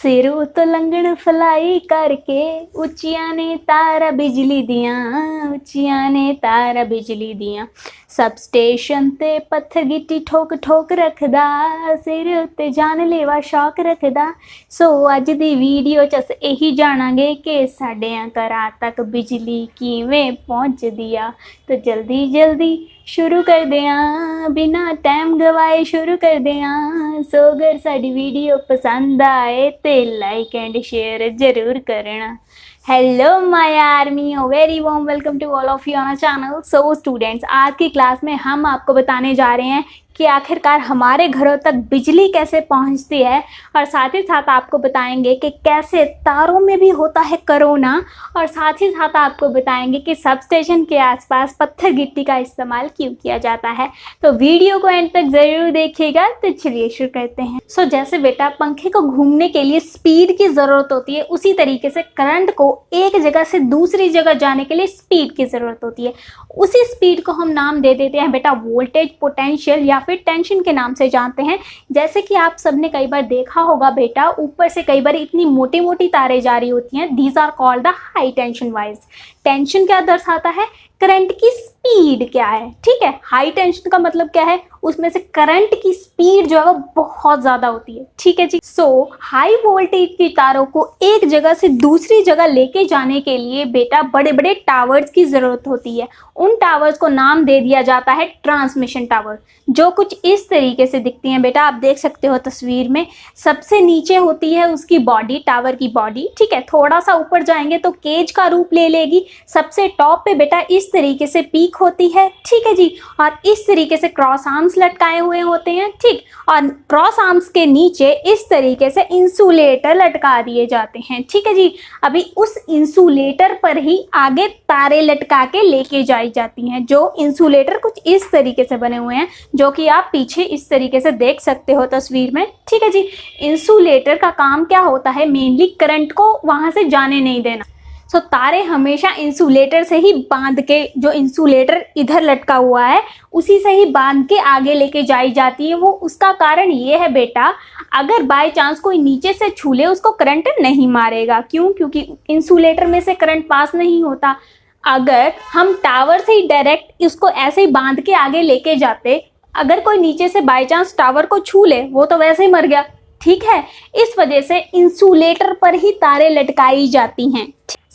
सिर तो लंगण फलाई करके उचिया ने तारा बिजली दिया, उचिया ने तारा बिजली दिया। सब स्टेशन ते पत्थर गिट्टी ठोक ठोक रखदा, सिर उत्ते जानलेवा शौक रखदा। सो अज दी वीडियो च अस यही जाणांगे कि साडियां घरां तक बिजली किवें पहुंचदी आ। तो जल्दी जल्दी शुरू करदे आं, बिना टाइम गवाए शुरू करदे आं। सो अगर साडी वीडियो पसंद आए तो लाइक एंड शेयर जरूर करना। Hello my army, very warm welcome to all of you on channel. So students, आज की क्लास में हम आपको बताने जा रहे हैं कि आखिरकार हमारे घरों तक बिजली कैसे पहुंचती है, और साथ ही साथ आपको बताएंगे कि कैसे तारों में भी होता है कोरोना, और साथ ही साथ आपको बताएंगे कि सब स्टेशन के आसपास पत्थर गिट्टी का इस्तेमाल क्यों किया जाता है। तो वीडियो को एंड तक जरूर देखिएगा। तो चलिए शुरू करते हैं। सो जैसे बेटा पंखे को घूमने के लिए स्पीड की ज़रूरत होती है, उसी तरीके से करंट को एक जगह से दूसरी जगह जाने के लिए स्पीड की ज़रूरत होती है। उसी स्पीड को हम नाम दे देते हैं बेटा वोल्टेज, पोटेंशियल या फिर टेंशन के नाम से जानते हैं। जैसे कि आप सबने कई बार देखा होगा बेटा, ऊपर से कई बार इतनी मोटी मोटी तारें जा रही होती हैं। These are called the high tension wires. Tension क्या दर्शाता है? करंट की स्पीड क्या है, ठीक है। हाई टेंशन का मतलब क्या है? उसमें से करंट की स्पीड जो है वो बहुत ज्यादा होती है, ठीक है जी। सो हाई वोल्टेज की तारों को एक जगह से दूसरी जगह लेके जाने के लिए बेटा बड़े बड़े टावर्स की जरूरत होती है। उन टावर्स को नाम दे दिया जाता है ट्रांसमिशन टावर, जो कुछ इस तरीके से दिखती हैं बेटा। आप देख सकते हो तस्वीर में, सबसे नीचे होती है उसकी बॉडी, टावर की बॉडी, ठीक है। थोड़ा सा ऊपर जाएंगे तो केज का रूप ले लेगी। सबसे टॉप पे बेटा इस तरीके से पीक होती है, ठीक है जी। और इस तरीके से क्रॉस आर्म्स लटकाए हुए होते हैं, ठीक। और क्रॉस आर्म्स के नीचे इस तरीके से इंसुलेटर लटका दिए जाते हैं, ठीक है जी। अभी उस इंसुलेटर पर ही आगे तारे लटका के लेके जाई जाती हैं। जो इंसुलेटर कुछ इस तरीके से बने हुए हैं, जो कि आप पीछे इस तरीके से देख सकते हो तस्वीर में, ठीक है जी। इंसुलेटर का काम क्या होता है? मेनली करंट को वहां से जाने नहीं देना। सो तारे हमेशा इंसुलेटर से ही बांध के, जो इंसुलेटर इधर लटका हुआ है उसी से ही बांध के आगे लेके जाई जाती है। वो उसका कारण ये है बेटा, अगर बाय चांस कोई नीचे से छू ले उसको करंट नहीं मारेगा। क्यों? क्योंकि इंसुलेटर में से करंट पास नहीं होता। अगर हम टावर से ही डायरेक्ट उसको ऐसे ही बांध के आगे लेके जाते, अगर कोई नीचे से बाय चांस टावर को छू ले, वो तो वैसे ही मर गया, ठीक है। इस वजह से इंसुलेटर पर ही तारे लटकाई जाती हैं।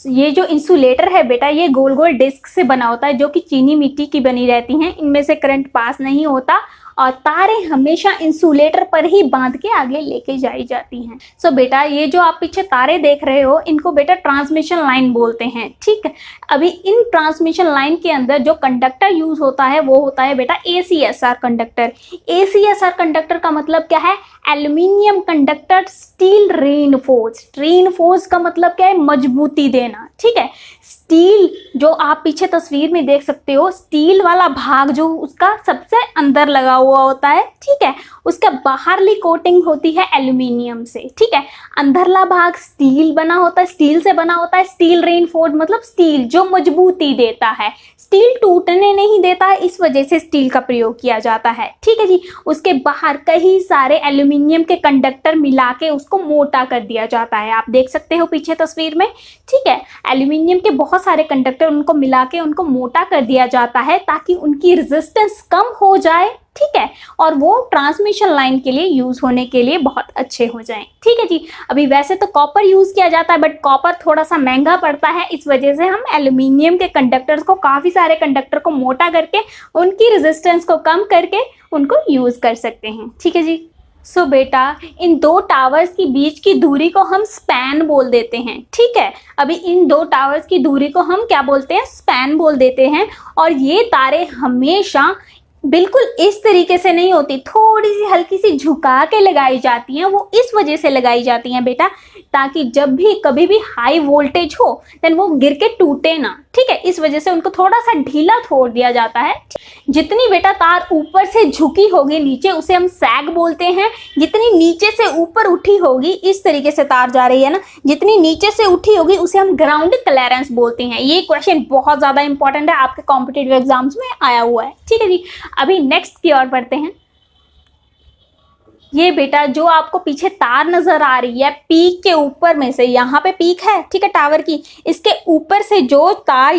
ये जो इंसुलेटर है बेटा, ये गोल गोल डिस्क से बना होता है, जो कि चीनी मिट्टी की बनी रहती हैं। इनमें से करंट पास नहीं होता और तारे हमेशा इंसुलेटर पर ही बांध के आगे लेके जाई जाती हैं। सो बेटा ये जो आप पीछे तारे देख रहे हो, इनको बेटा ट्रांसमिशन लाइन बोलते हैं, ठीक है। अभी इन ट्रांसमिशन लाइन के अंदर जो कंडक्टर यूज होता है वो होता है बेटा ACSR कंडक्टर। ACSR कंडक्टर का मतलब क्या है? Aluminium conductor steel reinforced. Reinforced का मतलब क्या है? मजबूती देना, ठीक है। स्टील जो आप पीछे तस्वीर में देख सकते हो, स्टील वाला भाग जो उसका सबसे अंदर लगा हुआ होता है, ठीक है, उसका बाहरली कोटिंग होती है एल्यूमिनियम से, ठीक है। अंदरला भाग स्टील बना होता है, स्टील से बना होता है। स्टील रीइंफोर्स्ड मतलब स्टील जो मजबूती देता है, स्टील टूटने नहीं देता है, इस वजह से स्टील का प्रयोग किया जाता है, ठीक है जी। उसके बाहर कई सारे एल्यूमिनियम के कंडक्टर मिला के उसको मोटा कर दिया जाता है। आप देख सकते हो पीछे तस्वीर में, ठीक है। एल्यूमिनियम के बहुत सारे कंडक्टर उनको मिला के उनको मोटा कर दिया जाता है ताकि उनकी रेजिस्टेंस कम हो जाए, ठीक है, और वो ट्रांसमिशन लाइन के लिए यूज होने के लिए बहुत अच्छे हो जाएं, ठीक है जी। अभी वैसे तो कॉपर यूज किया जाता है, बट कॉपर थोड़ा सा महंगा पड़ता है, इस वजह से हम एल्यूमिनियम के कंडक्टर्स को, काफी सारे कंडक्टर को मोटा करके उनकी रेजिस्टेंस को कम करके उनको यूज कर सकते हैं, ठीक है जी। सो बेटा इन दो टावर्स की बीच की दूरी को हम स्पैन बोल देते हैं, ठीक है। अभी इन दो टावर्स की दूरी को हम क्या बोलते हैं? स्पैन बोल देते हैं। और ये तारे हमेशा बिल्कुल इस तरीके से नहीं होती, थोड़ी सी हल्की सी झुका के लगाई जाती हैं। वो इस वजह से लगाई जाती हैं बेटा, ताकि जब भी कभी भी हाई वोल्टेज हो देन वो गिर के टूटे ना, ठीक है। इस वजह से उनको थोड़ा सा ढीला छोड़ दिया जाता है। जितनी बेटा तार ऊपर से झुकी होगी नीचे, उसे हम सैग बोलते हैं। जितनी नीचे से ऊपर उठी होगी, इस तरीके से तार जा रही है ना, जितनी नीचे से उठी होगी उसे हम ग्राउंड क्लियरेंस बोलते हैं। ये क्वेश्चन बहुत ज्यादा इंपॉर्टेंट है, आपके कॉम्पिटिटिव एग्जाम्स में आया हुआ है, ठीक है जी। अभी नेक्स्ट की ओर बढ़ते हैं। ये बेटा जो आपको पीछे तार नजर आ रही है, पीक के ऊपर में से, यहाँ पे पीक है, ठीक है, टावर की, इसके ऊपर से जो तार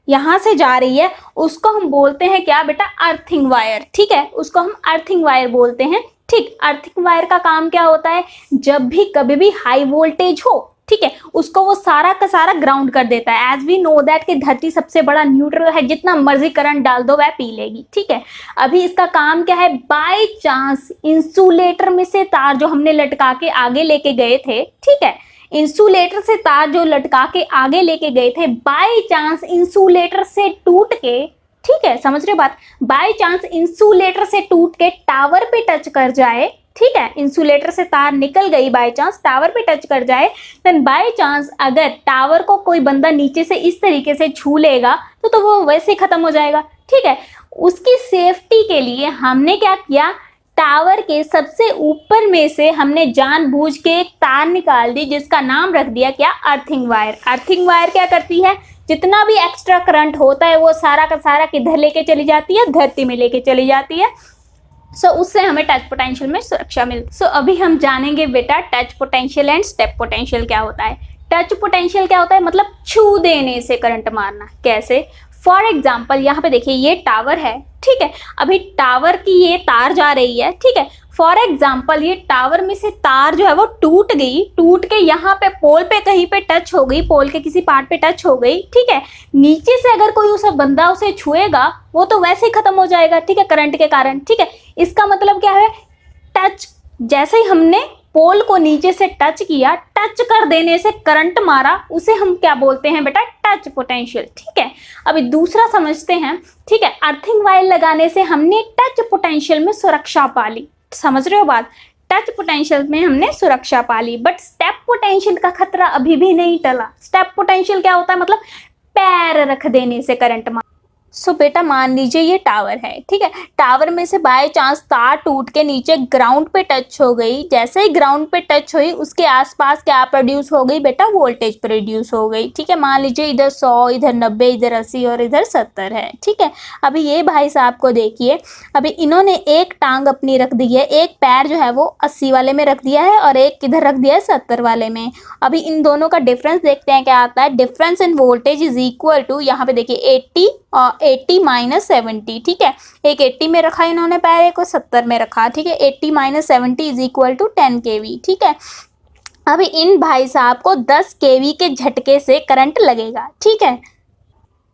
यहाँ से जा रही है उसको हम बोलते हैं क्या बेटा, अर्थिंग वायर, ठीक है, उसको हम अर्थिंग वायर बोलते हैं। ठीक, अर्थिंग वायर का काम क्या होता है, जब भी कभी भी हाई वोल्टेज हो, ठीक है, उसको वो सारा का सारा ग्राउंड कर देता है। एज वी नो दैट कि धरती सबसे बड़ा न्यूट्रल है, जितना मर्जी करंट डाल दो वह पी लेगी, ठीक है। अभी इसका काम क्या है, बाय चांस इंसुलेटर में से तार जो हमने लटका के आगे लेके गए थे, ठीक है, इंसुलेटर से तार जो लटका के आगे लेके गए थे, बाय चांस इंसुलेटर से टूट के, ठीक है, समझ रहे बात, बाय चांस इंसुलेटर से टूट के टावर पे टच कर जाए, ठीक है, इंसुलेटर से तार निकल गई, बाय चांस टावर पे टच कर जाए, देन बाय चांस अगर टावर को कोई बंदा नीचे से इस तरीके से छू लेगा तो वो वैसे ही खत्म हो जाएगा, ठीक है। उसकी सेफ्टी के लिए हमने क्या किया, टावर के सबसे ऊपर में से हमने जानबूझ के एक तार निकाल दी, जिसका नाम रख दिया क्या, अर्थिंग वायर। अर्थिंग वायर क्या करती है, जितना भी एक्स्ट्रा करंट होता है वो सारा का सारा किधर लेके चली जाती है, धरती में लेके चली जाती है। उससे हमें टच पोटेंशियल में सुरक्षा मिलती है। अभी हम जानेंगे बेटा touch potential and step potential क्या होता है। टच पोटेंशियल क्या होता है, मतलब छू देने से करंट मारना। कैसे, फॉर एग्जाम्पल यहाँ पे देखिए ये टावर है, ठीक है, अभी टावर की ये तार जा रही है, ठीक है, फॉर एग्जाम्पल ये टावर में से तार जो है वो टूट गई, टूट के यहाँ पे पोल पे कहीं पे टच हो गई, पोल के किसी पार्ट पे टच हो गई, ठीक है, नीचे से अगर कोई उसे बंदा उसे छुएगा वो तो वैसे ही खत्म हो जाएगा, ठीक है, करंट के कारण, ठीक है। इसका मतलब क्या है, टच, जैसे ही हमने पोल को नीचे से टच किया, टच कर देने से करंट मारा, उसे हम क्या बोलते हैं बेटा, टच पोटेंशियल, ठीक है। अभी दूसरा समझते हैं, ठीक है, अर्थिंग वायर लगाने से हमने टच पोटेंशियल में सुरक्षा पा ली, समझ रहे हो बात, टच पोटेंशियल में हमने सुरक्षा पा ली। बट स्टेप पोटेंशियल का खतरा अभी भी नहीं टला। स्टेप पोटेंशियल क्या होता है, मतलब पैर रख देने से करंट मार। बेटा मान लीजिए ये टावर है, ठीक है, टावर में से बाय चांस तार टूट के नीचे ग्राउंड पे टच हो गई, जैसे ही ग्राउंड पे टच हुई उसके आसपास क्या प्रोड्यूस हो गई बेटा, वोल्टेज प्रोड्यूस हो गई, ठीक है। मान लीजिए इधर 100, इधर 90, इधर 80 और इधर 70 है, ठीक है। अभी ये भाई साहब को देखिए, अभी इन्होंने एक टांग अपनी रख दी है, एक पैर जो है वो 80 वाले में रख दिया है और एक किधर रख दिया है, 70 वाले में। अभी इन दोनों का डिफरेंस देखते हैं क्या आता है, difference in voltage is equal to, यहाँ पे देखिए 80 माइनस 70, ठीक है, एक 80 में रखा इन्होंने पैर, एक को 70 में रखा, ठीक है, 80 minus 70 is equal to 10 kV, ठीक है। अभी इन भाई साहब को 10 kV के झटके से करंट लगेगा, ठीक है।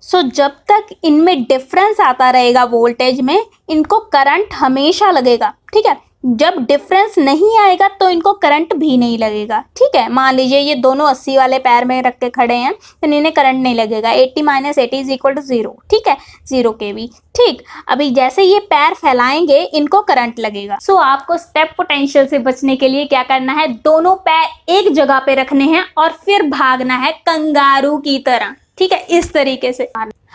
जब तक इनमें डिफरेंस आता रहेगा वोल्टेज में, इनको करंट हमेशा लगेगा, ठीक है। जब डिफरेंस नहीं आएगा तो इनको करंट भी नहीं लगेगा, ठीक है। मान लीजिए ये दोनों 80 वाले पैर में रख के खड़े हैं तो इन्हें करंट नहीं लगेगा, 80 माइनस 80 इज इक्वल टू 0, ठीक है, 0 kV, ठीक। अभी जैसे ये पैर फैलाएंगे इनको करंट लगेगा। आपको स्टेप पोटेंशियल से बचने के लिए क्या करना है, दोनों पैर एक जगह पे रखने हैं और फिर भागना है कंगारू की तरह, ठीक है, इस तरीके से।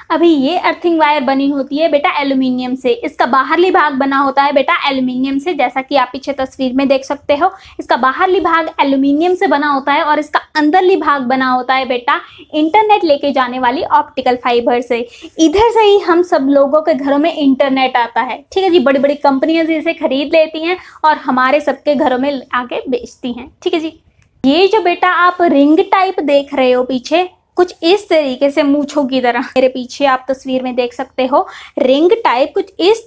अभी ये अर्थिंग वायर बनी होती है बेटा एल्यूमिनियम से, इसका बाहरली भाग बना होता है बेटा एल्यूमिनियम से, जैसा कि आप पीछे तस्वीर में देख सकते हो, इसका बाहरली भाग एल्यूमिनियम से बना होता है और इसका अंदरली भाग बना होता है बेटा इंटरनेट लेके जाने वाली ऑप्टिकल फाइबर से। इधर से ही हम सब लोगों के घरों में इंटरनेट आता है, ठीक है जी, बड़ी बड़ी कंपनियां इसे खरीद लेती हैं और हमारे सबके घरों में आके बेचती हैं, ठीक है जी। ये जो बेटा आप रिंग टाइप देख रहे हो पीछे, कुछ इस तरीके से मूंछों की तरह, मेरे पीछे आप तस्वीर में देख सकते हो, रिंग टाइप कुछ इस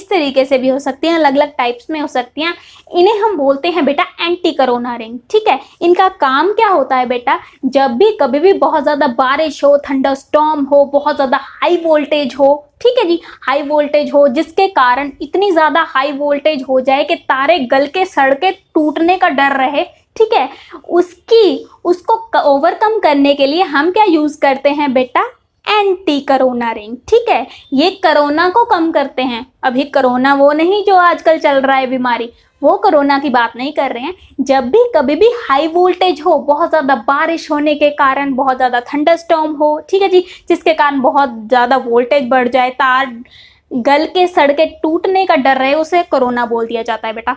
तरीके से भी हो सकती हैं, अलग अलग टाइप्स में हो सकती हैं। इन्हें हम बोलते हैं बेटा एंटी कोरोना रिंग, ठीक है। इनका काम क्या होता है बेटा, जब भी कभी भी बहुत ज्यादा बारिश हो, थंडरस्टॉर्म हो, बहुत ज्यादा हाई वोल्टेज हो, ठीक है जी, हाई वोल्टेज हो, जिसके कारण इतनी ज्यादा हाई वोल्टेज हो जाए कि तारे गल के सड़ के टूटने का डर रहे, ठीक है, उसको ओवरकम करने के लिए हम क्या यूज करते हैं बेटा, एंटी कोरोना रिंग, ठीक है। ये कोरोना को कम करते हैं। अभी कोरोना वो नहीं जो आजकल चल रहा है बीमारी, वो कोरोना की बात नहीं कर रहे हैं। जब भी कभी भी हाई वोल्टेज हो, बहुत ज्यादा बारिश होने के कारण, बहुत ज्यादा थंडरस्टॉर्म हो, ठीक है जी, जिसके कारण बहुत ज्यादा वोल्टेज बढ़ जाए, तार गल के सड़ के टूटने का डर रहे, उसे कोरोना बोल दिया जाता है बेटा,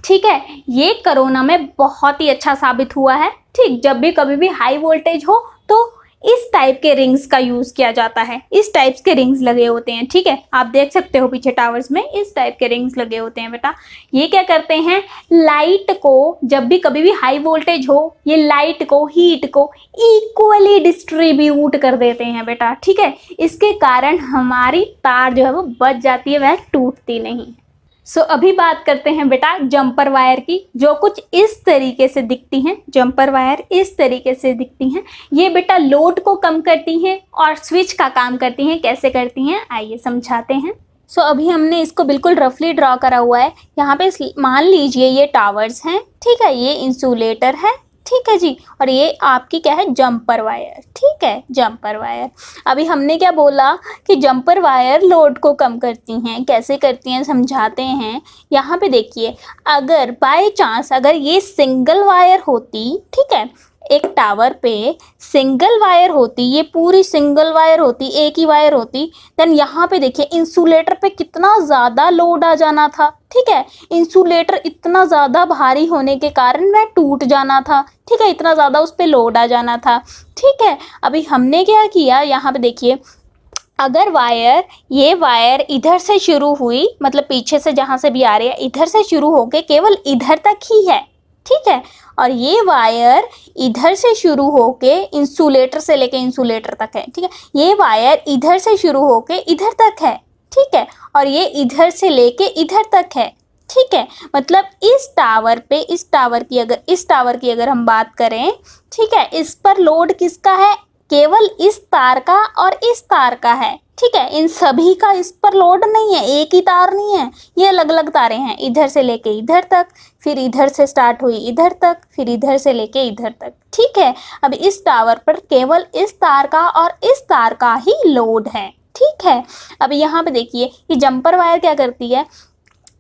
ठीक है। ये कोरोना में बहुत ही अच्छा साबित हुआ है, ठीक। जब भी कभी भी हाई वोल्टेज हो तो इस टाइप के रिंग्स का यूज किया जाता है। इस टाइप के रिंग्स लगे होते हैं, ठीक है, आप देख सकते हो पीछे टावर्स में इस टाइप के रिंग्स लगे होते हैं बेटा। ये क्या करते हैं, लाइट को जब भी कभी भी हाई वोल्टेज हो, ये लाइट को, हीट को इक्वली डिस्ट्रीब्यूट कर देते हैं बेटा, ठीक है। इसके कारण हमारी तार जो है वो बच जाती है, वह टूटती नहीं। सो अभी बात करते हैं बेटा जंपर वायर की, जो कुछ इस तरीके से दिखती हैं। जंपर वायर इस तरीके से दिखती हैं। ये बेटा लोड को कम करती हैं और स्विच का काम करती हैं। कैसे करती हैं आइए समझाते हैं। सो अभी हमने इसको बिल्कुल रफली ड्रॉ करा हुआ है। यहाँ पे मान लीजिए ये टावर्स हैं, ठीक है, ये इंसुलेटर है, ठीक है जी, और ये आपकी क्या है, जंपर वायर, ठीक है, जंपर वायर। अभी हमने क्या बोला कि जंपर वायर लोड को कम करती हैं। कैसे करती हैं समझाते हैं। यहाँ पे देखिए, अगर बाय चांस अगर ये सिंगल वायर होती, ठीक है, एक टावर पे सिंगल वायर होती, ये पूरी सिंगल वायर होती, एक ही वायर होती, देन यहाँ पे देखिए इंसुलेटर पे कितना ज़्यादा लोड आ जाना था, ठीक है। इंसुलेटर इतना ज़्यादा भारी होने के कारण वह टूट जाना था, ठीक है, इतना ज़्यादा उस पर लोड आ जाना था, ठीक है। अभी हमने क्या किया, यहाँ पे देखिए, अगर वायर, ये वायर इधर से शुरू हुई, मतलब पीछे से जहाँ से भी आ रही है, इधर से शुरू होके केवल इधर तक ही है, ठीक है, और ये वायर इधर से शुरू होके इंसुलेटर से लेके इंसुलेटर तक है, ठीक है। ये वायर इधर से शुरू होके इधर तक है, ठीक है, और ये इधर से लेके इधर तक है, ठीक है। मतलब इस टावर पे, इस टावर की अगर हम बात करें, ठीक है, इस पर लोड किसका है, केवल इस तार का और इस तार का है, ठीक है। इन सभी का इस पर लोड नहीं है, एक ही तार नहीं है, ये अलग अलग तारें हैं, इधर से लेके इधर तक, फिर इधर से स्टार्ट हुई इधर तक, फिर इधर से लेके इधर तक, ठीक है। अब इस टावर पर केवल इस तार का और इस तार का ही लोड है, ठीक है। अब यहाँ पे देखिए, ये जंपर वायर क्या करती है,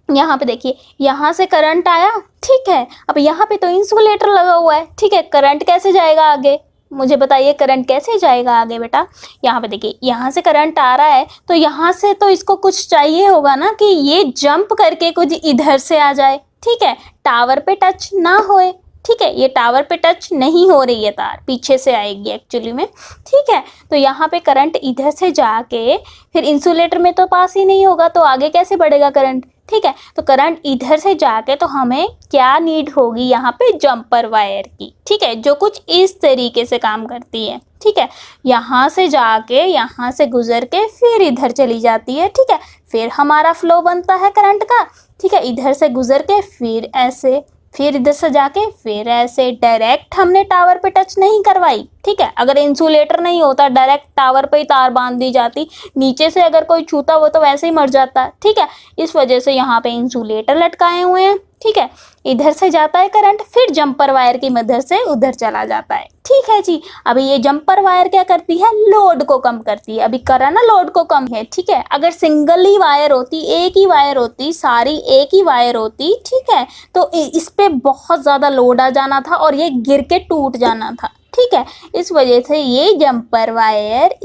यहाँ पे देखिए, यहाँ से करंट आया, ठीक है, अब यहाँ पे तो इंसुलेटर लगा हुआ है, ठीक है, करंट कैसे जाएगा आगे, मुझे बताइए, करंट कैसे जाएगा आगे बेटा। यहाँ पे देखिए, यहाँ से करंट आ रहा है, तो यहाँ से तो इसको कुछ चाहिए होगा ना कि ये जंप करके कुछ इधर से आ जाए, ठीक है, टावर पे टच ना होए, ठीक है। ये टावर पे टच नहीं हो रही है, तार पीछे से आएगी एक्चुअली में, ठीक है। तो यहाँ पे करंट इधर से जाके फिर इंसुलेटर में तो पास ही नहीं होगा, तो आगे कैसे बढ़ेगा करंट, ठीक है। तो करंट इधर से जाके, तो हमें क्या नीड होगी यहाँ पे, जंपर वायर की, ठीक है, जो कुछ इस तरीके से काम करती है, ठीक है। यहाँ से जाके, यहाँ से गुजर के फिर इधर चली जाती है, ठीक है, फिर हमारा फ्लो बनता है करंट का, ठीक है, इधर से गुजर के फिर ऐसे, फिर इधर से जाके फिर ऐसे, डायरेक्ट हमने टावर पे टच नहीं करवाई, ठीक है। अगर इंसुलेटर नहीं होता, डायरेक्ट टावर पे ही तार बांध दी जाती, नीचे से अगर कोई छूता वो तो वैसे ही मर जाता, ठीक है। इस वजह से यहाँ पे इंसुलेटर लटकाए हुए हैं, ठीक है। इधर से जाता है करंट, फिर जंपर वायर की मदद से उधर चला जाता है, ठीक है जी। अभी ये जंपर वायर क्या करती है, लोड को कम करती है। अभी करा ना, लोड को कम है, ठीक है। अगर सिंगल ही वायर होती, एक ही वायर होती, सारी एक ही वायर होती, ठीक है, तो इस पे बहुत ज़्यादा लोड आ जाना था और ये गिर के टूट जाना था, ठीक है। इस वजह से ये जंपर वायर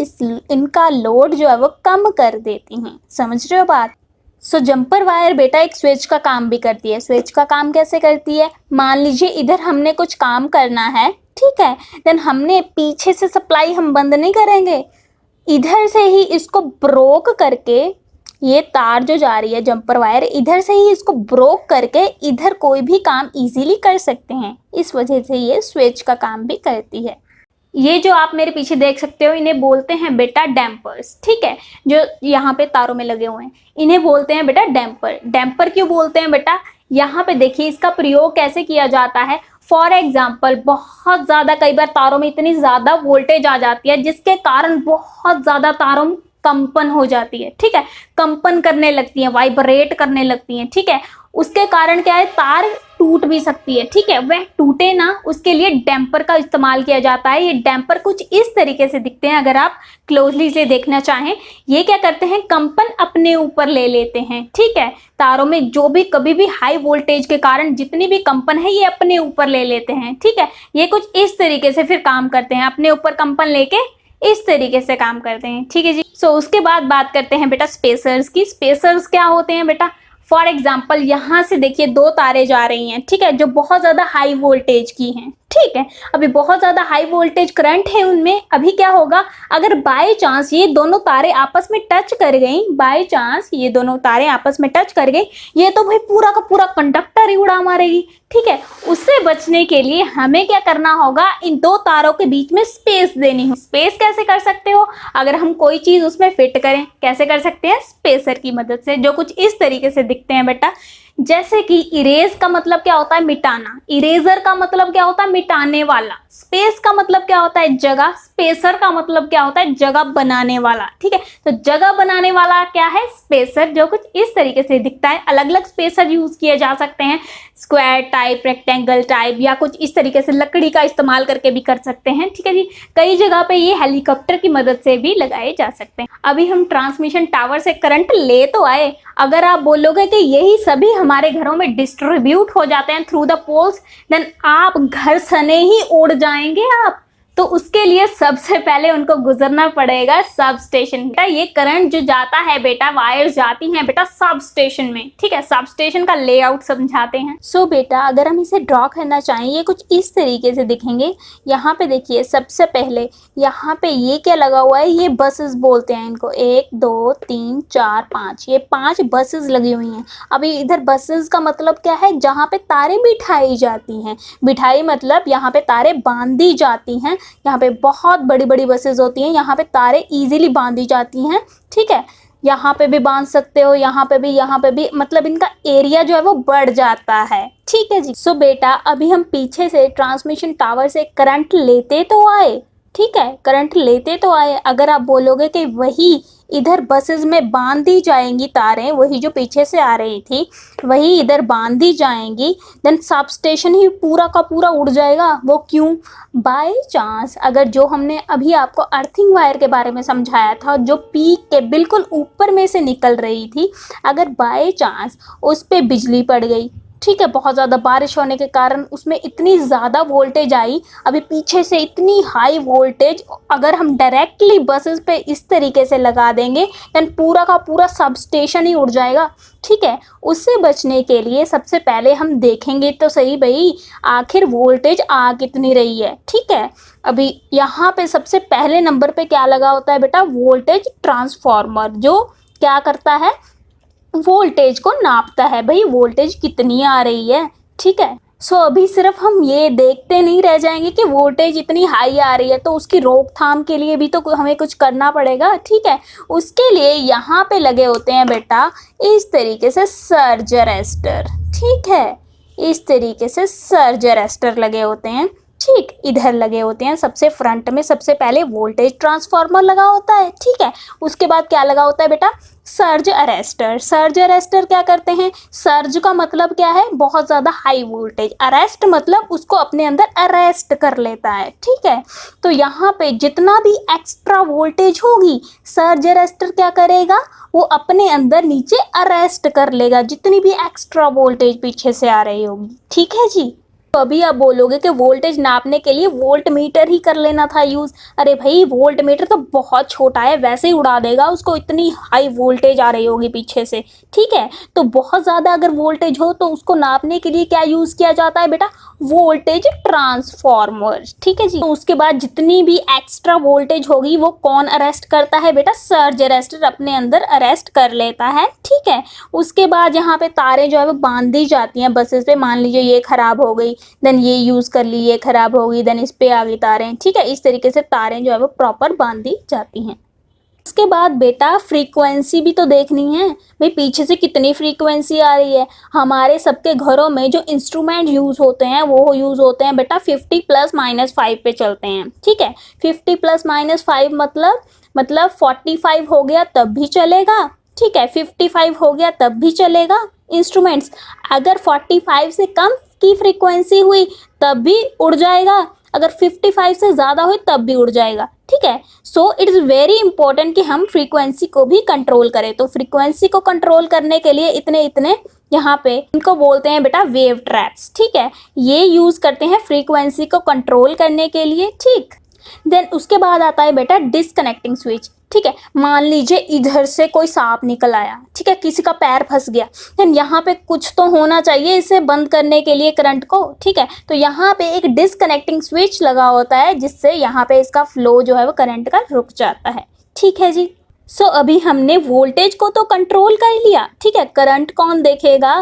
इनका लोड जो है वो कम कर देती हैं। समझ रहे हो बात। सो जंपर वायर बेटा एक स्विच का काम भी करती है। स्विच का काम कैसे करती है, मान लीजिए इधर हमने कुछ काम करना है, ठीक है, देन हमने पीछे से सप्लाई हम बंद नहीं करेंगे, इधर से ही इसको ब्रोक करके, ये तार जो जा रही है जंपर वायर, इधर से ही इसको ब्रोक करके इधर कोई भी काम इजीली कर सकते हैं। इस वजह से ये स्विच का काम भी करती है। ये जो आप मेरे पीछे देख सकते हो, इन्हें बोलते हैं बेटा डैम्पर्स, ठीक है, जो यहाँ पे तारों में लगे हुए हैं, इन्हें बोलते हैं बेटा डैम्पर। डैम्पर क्यों बोलते हैं बेटा, यहाँ पे देखिए इसका प्रयोग कैसे किया जाता है। फॉर एग्जाम्पल, बहुत ज़्यादा कई बार तारों में इतनी ज़्यादा वोल्टेज आ जाती है जिसके कारण बहुत ज़्यादा तारों में कंपन हो जाती है, ठीक है, कंपन करने लगती है, वाइब्रेट करने लगती हैं, ठीक है। उसके कारण क्या है, तार टूट भी सकती है, ठीक है। वह टूटे ना, उसके लिए डैम्पर का इस्तेमाल किया जाता है। ये डैम्पर कुछ इस तरीके से दिखते हैं, अगर आप क्लोजली से देखना चाहें। ये क्या करते हैं, कंपन अपने ऊपर ले लेते हैं, ठीक है। तारों में जो भी कभी भी हाई वोल्टेज के कारण जितनी भी कंपन है, ये अपने ऊपर ले लेते हैं, ठीक है। ये कुछ इस तरीके से फिर काम करते हैं, अपने ऊपर कंपन लेके इस तरीके से काम करते हैं, ठीक है जी। सो उसके बाद बात करते हैं बेटा स्पेसर्स की। स्पेसर्स क्या होते हैं बेटा, फॉर एग्जाम्पल यहाँ से देखिए दो तारें जा रही हैं, ठीक है, जो बहुत ज़्यादा हाई वोल्टेज की हैं, ठीक है। अभी बहुत ज़्यादा हाई वोल्टेज करंट है उनमें, अभी क्या होगा, अगर बाय चांस ये दोनों तारे आपस में टच कर गई, बाय चांस ये दोनों तारे आपस में टच कर गई, ये तो भाई पूरा का पूरा कंडक्टर ही उड़ा मारेगी, ठीक है। उससे बचने के लिए हमें क्या करना होगा, इन दो तारों के बीच में स्पेस देनी हो। स्पेस कैसे कर सकते हो, अगर हम कोई चीज उसमें फिट करें, कैसे कर सकते हैं, स्पेसर की मदद से, जो कुछ इस तरीके से दिखते हैं बेटा। जैसे कि इरेज का मतलब क्या होता है, मिटाना, इरेजर का मतलब क्या होता है, मिटाने वाला। स्पेस का मतलब क्या होता है, जगह। स्पेसर का मतलब क्या होता है, जगह बनाने वाला, ठीक है। तो जगह बनाने वाला क्या है, स्पेसर, जो कुछ इस तरीके से दिखता है। अलग अलग स्पेसर यूज किए जा सकते हैं, स्क्वायर टाइप, रेक्टेंगल टाइप, या कुछ इस तरीके से लकड़ी का इस्तेमाल करके भी कर सकते हैं, ठीक है जी। कई जगह पे ये हेलीकॉप्टर की मदद से भी लगाए जा सकते हैं। अभी हम ट्रांसमिशन टावर से करंट ले तो आए, अगर आप बोलोगे कि यही सभी हमारे घरों में डिस्ट्रीब्यूट हो जाते हैं थ्रू द पोल्स, देन आप घर सने ही उड़ जाएंगे आप। तो उसके लिए सबसे पहले उनको गुजरना पड़ेगा सब स्टेशन। बेटा ये करंट जो जाता है बेटा, वायर्स जाती हैं बेटा सब स्टेशन में, ठीक है। सब स्टेशन का लेआउट समझाते हैं। सो बेटा अगर हम इसे ड्रॉ करना चाहें, ये कुछ इस तरीके से दिखेंगे। यहाँ पे देखिए, सबसे पहले यहाँ पे ये क्या लगा हुआ है, ये बसेस बोलते हैं इनको, 1 2 3 4 5, ये 5 बसेस लगी हुई हैं। अभी इधर बसेस का मतलब क्या है, जहाँ पे तारें बिठाई जाती हैं। बिठाई मतलब यहाँ पे तारें बांधी जाती हैं। यहाँ पे बहुत बड़ी बड़ी बसेस होती हैं, यहाँ पे तारें इजीली बांधी जाती हैं, ठीक है। यहाँ पे भी बांध सकते हो, यहाँ पे भी, मतलब इनका एरिया जो है वो बढ़ जाता है, ठीक है जी। सो बेटा अभी हम पीछे से ट्रांसमिशन टावर से करंट लेते तो आए, ठीक है, करंट लेते तो आए। अगर आप बोलोगे कि वही इधर बसेस में बांध दी जाएंगी तारें, वही जो पीछे से आ रही थी वही इधर बांध दी जाएंगी, देन सब स्टेशन ही पूरा का पूरा उड़ जाएगा। वो क्यों, बाय चांस अगर जो हमने अभी आपको अर्थिंग वायर के बारे में समझाया था, जो पीक के बिल्कुल ऊपर में से निकल रही थी, अगर बाय चांस उस पर बिजली पड़ गई, ठीक है, बहुत ज़्यादा बारिश होने के कारण उसमें इतनी ज़्यादा वोल्टेज आई, अभी पीछे से इतनी हाई वोल्टेज अगर हम डायरेक्टली बसेस पे इस तरीके से लगा देंगे, देन पूरा का पूरा सब स्टेशन ही उड़ जाएगा, ठीक है। उससे बचने के लिए सबसे पहले हम देखेंगे तो सही भाई, आखिर वोल्टेज आ कितनी रही है, ठीक है। अभी यहाँ पे सबसे पहले नंबर पे क्या लगा होता है बेटा, वोल्टेज ट्रांसफार्मर, जो क्या करता है, वोल्टेज को नापता है, भाई वोल्टेज कितनी आ रही है, ठीक है। सो अभी सिर्फ हम ये देखते नहीं रह जाएंगे कि वोल्टेज इतनी हाई आ रही है, तो उसकी रोकथाम के लिए भी तो हमें कुछ करना पड़ेगा, ठीक है। उसके लिए यहाँ पे लगे होते हैं बेटा इस तरीके से सर्ज अरेस्टर, ठीक है, इस तरीके से सर्ज अरेस्टर लगे होते हैं, ठीक, इधर लगे होते हैं। सबसे फ्रंट में सबसे पहले वोल्टेज ट्रांसफार्मर लगा होता है, ठीक है। उसके बाद क्या लगा होता है बेटा, सर्ज अरेस्टर। सर्ज अरेस्टर क्या करते हैं, सर्ज का मतलब क्या है, बहुत ज़्यादा हाई वोल्टेज, अरेस्ट मतलब उसको अपने अंदर अरेस्ट कर लेता है, ठीक है। तो यहाँ पे जितना भी एक्स्ट्रा वोल्टेज होगी, सर्ज अरेस्टर क्या करेगा, वो अपने अंदर नीचे अरेस्ट कर लेगा, जितनी भी एक्स्ट्रा वोल्टेज पीछे से आ रही होगी, ठीक है जी। तो अभी आप बोलोगे कि वोल्टेज नापने के लिए वोल्ट मीटर ही कर लेना था यूज़। अरे भाई वोल्ट मीटर तो बहुत छोटा है, वैसे ही उड़ा देगा उसको, इतनी हाई वोल्टेज आ रही होगी पीछे से, ठीक है। तो बहुत ज़्यादा अगर वोल्टेज हो तो उसको नापने के लिए क्या यूज़ किया जाता है बेटा, वोल्टेज ट्रांसफार्मर, ठीक है जी। तो उसके बाद जितनी भी एक्स्ट्रा वोल्टेज होगी वो कौन अरेस्ट करता है बेटा, सर्ज अरेस्टर अपने अंदर अरेस्ट कर लेता है, ठीक है। उसके बाद यहाँ पे तारें जो है वो बांध दी जाती हैं बसेस पे। मान लीजिए ये खराब हो गई, देन ये यूज़ कर ली, ये खराब हो गई, देन इस पे आ गई तारें, ठीक है। इस तरीके से तारें जो है वो प्रॉपर बांध दी जाती हैं। इसके बाद बेटा फ्रीक्वेंसी भी तो देखनी है भाई, पीछे से कितनी फ्रीक्वेंसी आ रही है। हमारे सबके घरों में जो इंस्ट्रूमेंट यूज़ होते हैं वो यूज़ होते हैं बेटा 50 ± 5 पे चलते हैं, ठीक है। 50 ± 5 मतलब 45 हो गया तब भी चलेगा, ठीक है, 55 हो गया तब भी चलेगा इंस्ट्रूमेंट्स। अगर 45 से कम की फ्रीक्वेंसी हुई तब भी उड़ जाएगा, अगर 55 से ज़्यादा हुई तब भी उड़ जाएगा, ठीक है। So it is very important कि हम फ्रीक्वेंसी को भी कंट्रोल करें। तो फ्रीक्वेंसी को कंट्रोल करने के लिए इतने यहाँ पे इनको बोलते हैं बेटा वेव ट्रैप्स, ठीक है। ये यूज़ करते हैं फ्रीक्वेंसी को कंट्रोल करने के लिए, ठीक। देन उसके बाद आता है बेटा डिस्कनेक्टिंग स्विच, ठीक है, मान लीजिए इधर से कोई सांप निकल आया, ठीक है, किसी का पैर फंस गया, देन यहाँ पे कुछ तो होना चाहिए इसे बंद करने के लिए करंट को, ठीक है। तो यहाँ पे एक डिसकनेक्टिंग स्विच लगा होता है जिससे यहाँ पे इसका फ्लो जो है वो करंट का रुक जाता है, ठीक है जी। सो अभी हमने वोल्टेज को तो कंट्रोल कर लिया, ठीक है। करंट कौन देखेगा?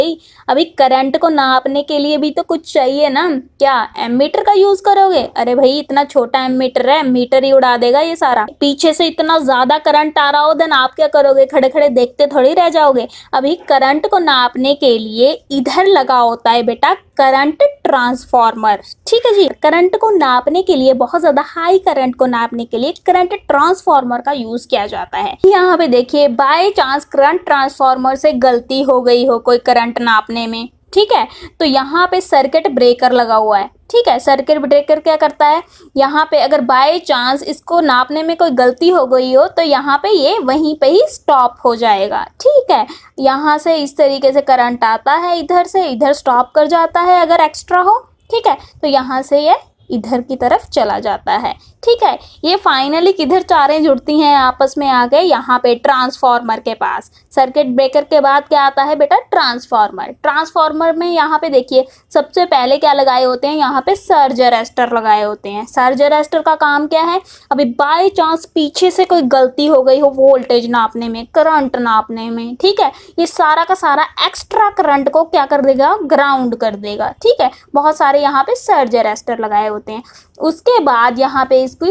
अभी करंट को नापने के लिए भी तो कुछ चाहिए ना, क्या एमीटर का यूज करोगे? अरे भाई इतना छोटा एमीटर है, मीटर ही उड़ा देगा ये सारा। पीछे से इतना ज्यादा करंट आ रहा हो देन आप क्या करोगे? खड़े खड़े देखते थोड़ी रह जाओगे। अभी करंट को नापने के लिए इधर लगा होता है बेटा करंट ट्रांसफार्मर, ठीक है जी। करंट को नापने के लिए, बहुत ज्यादा हाई करंट को नापने के लिए करंट ट्रांसफार्मर का यूज किया जाता है। यहाँ पे देखिए बाय चांस करंट ट्रांसफार्मर से गलती हो गई हो कोई करंट नापने में, ठीक है, तो यहाँ पे सर्किट ब्रेकर लगा हुआ है, ठीक है। सर्किट ब्रेकर क्या करता है? यहाँ पे अगर बाय चांस इसको नापने में कोई गलती हो गई हो तो यहाँ पे ये वहीं पे ही स्टॉप हो जाएगा, ठीक है। यहाँ से इस तरीके से करंट आता है, इधर से इधर स्टॉप कर जाता है अगर एक्स्ट्रा हो, ठीक है। तो यहाँ से ये इधर की तरफ चला जाता है, ठीक है। ये फाइनली किधर तारें जुड़ती हैं आपस में आके? यहाँ पे ट्रांसफार्मर के पास। सर्किट ब्रेकर के बाद क्या आता है बेटा? ट्रांसफार्मर। ट्रांसफार्मर में यहाँ पे देखिए सबसे पहले क्या लगाए होते हैं? यहाँ पे सर्ज अरेस्टर लगाए होते हैं। सर्ज अरेस्टर का काम क्या है? अभी बाय चांस पीछे से कोई गलती हो गई हो वोल्टेज नापने में, करंट नापने में, ठीक है, ये सारा का सारा एक्स्ट्रा करंट को क्या कर देगा? ग्राउंड कर देगा, ठीक है। बहुत सारे यहाँ पे सर्ज अरेस्टर लगाए होते हैं। उसके बाद यहाँ पे इसको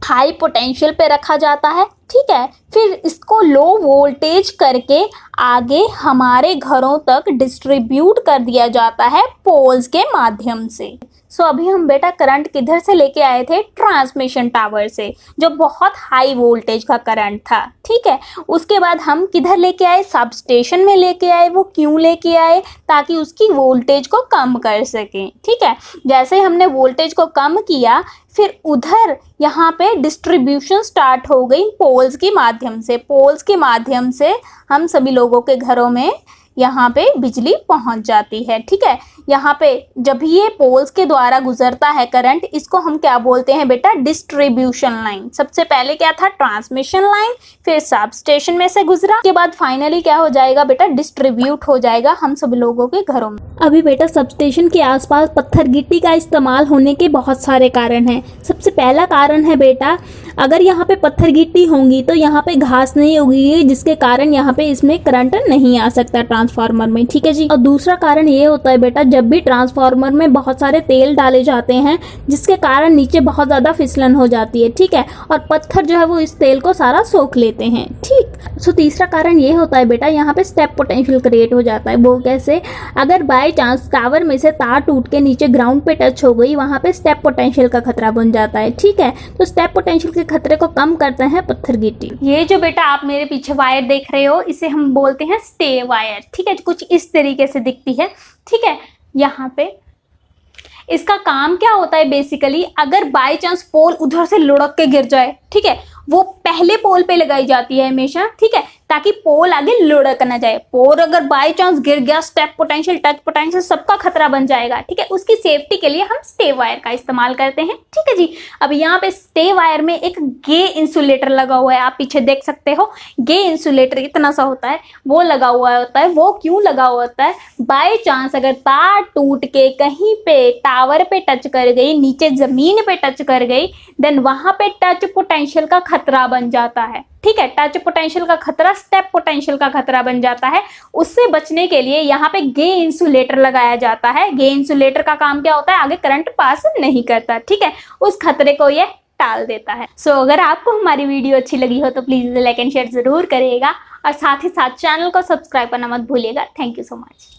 हाई पोटेंशियल पे रखा जाता है, ठीक है। फिर इसको लो वोल्टेज करके आगे हमारे घरों तक डिस्ट्रीब्यूट कर दिया जाता है पोल्स के माध्यम से। सो अभी हम बेटा करंट किधर से लेके आए थे? ट्रांसमिशन टावर से, जो बहुत हाई वोल्टेज का करंट था, ठीक है। उसके बाद हम किधर लेके आए? सब स्टेशन में लेके आए। वो क्यों लेके आए? ताकि उसकी वोल्टेज को कम कर सकें, ठीक है। जैसे हमने वोल्टेज को कम किया फिर उधर यहाँ पे डिस्ट्रीब्यूशन स्टार्ट हो गई पोल्स के माध्यम से। पोल्स के माध्यम से हम सभी लोगों के घरों में यहाँ पे बिजली पहुँच जाती है, ठीक है। यहाँ पे जब भी ये पोल्स के द्वारा गुजरता है करंट, इसको हम क्या बोलते हैं बेटा? Distribution line. सबसे पहले क्या था? ट्रांसमिशन लाइन, फिर सब स्टेशन में से गुजरा, के बाद फाइनली क्या हो जाएगा बेटा? डिस्ट्रीब्यूट हो जाएगा हम सभी लोगों के घरों में। अभी बेटा सब स्टेशन के आसपास पत्थर गिट्टी का इस्तेमाल होने के बहुत सारे कारण हैं। सबसे पहला कारण है बेटा, अगर यहाँ पे पत्थर गिट्टी होंगी तो यहाँ पे घास नहीं उगेगी, जिसके कारण यहाँ पे इसमें करंट नहीं आ सकता ट्रांसफार्मर में, ठीक है जी। और दूसरा कारण ये होता है बेटा, जब भी ट्रांसफार्मर में बहुत सारे तेल डाले जाते हैं जिसके कारण नीचे बहुत ज़्यादा फिसलन हो जाती है, ठीक है, और पत्थर जो है वो इस तेल को सारा सोख लेते हैं, ठीक। सो तीसरा कारण ये होता है बेटा, यहाँ पे स्टेप पोटेंशियल क्रिएट हो जाता है। वो कैसे? अगर बाय चांस टावर में से तार टूट के नीचे ग्राउंड पे टच हो गई, वहाँ पे स्टेप पोटेंशियल का खतरा बन जाता है, ठीक है। तो स्टेप पोटेंशियल के खतरे को कम करते हैं पत्थर गिट्टी। ये जो बेटा आप मेरे पीछे वायर देख रहे हो, इसे हम बोलते हैं स्टे वायर, ठीक है। कुछ इस तरीके से दिखती है, ठीक है। यहाँ पे इसका काम क्या होता है बेसिकली, अगर बाय चांस पोल उधर से लुढ़क के गिर जाए, ठीक है, वो पहले पोल पे लगाई जाती है हमेशा, ठीक है, ताकि पोल आगे लुढ़क ना जाए। पोल अगर बाय चांस गिर गया, स्टेप पोटेंशियल, टच पोटेंशियल सबका खतरा बन जाएगा, ठीक है। उसकी सेफ्टी के लिए हम स्टे वायर का इस्तेमाल करते हैं, ठीक है जी। अब यहाँ पे स्टे वायर में एक गे इंसुलेटर लगा हुआ है, आप पीछे देख सकते हो। गे इंसुलेटर इतना सा होता है, वो लगा हुआ होता है। वो क्यों लगा हुआ होता है? बाय चांस अगर तार टूट के कहीं पे टावर पे टच कर गई, नीचे जमीन पे टच कर गई, देन वहां पे टच पोटेंशियल का खतरा बन जाता है, ठीक है। टच पोटेंशियल का खतरा स्टेप पोटेंशियल का खतरा बन जाता है। उससे बचने के लिए यहाँ पे गे इंसुलेटर लगाया जाता है। गे इंसुलेटर का काम क्या होता है? आगे करंट पास नहीं करता, ठीक है, उस खतरे को ये टाल देता है। सो अगर आपको हमारी वीडियो अच्छी लगी हो तो प्लीज लाइक एंड शेयर जरूर करिएगा, और साथ ही साथ चैनल को सब्सक्राइब करना मत भूलिएगा। Thank you so much.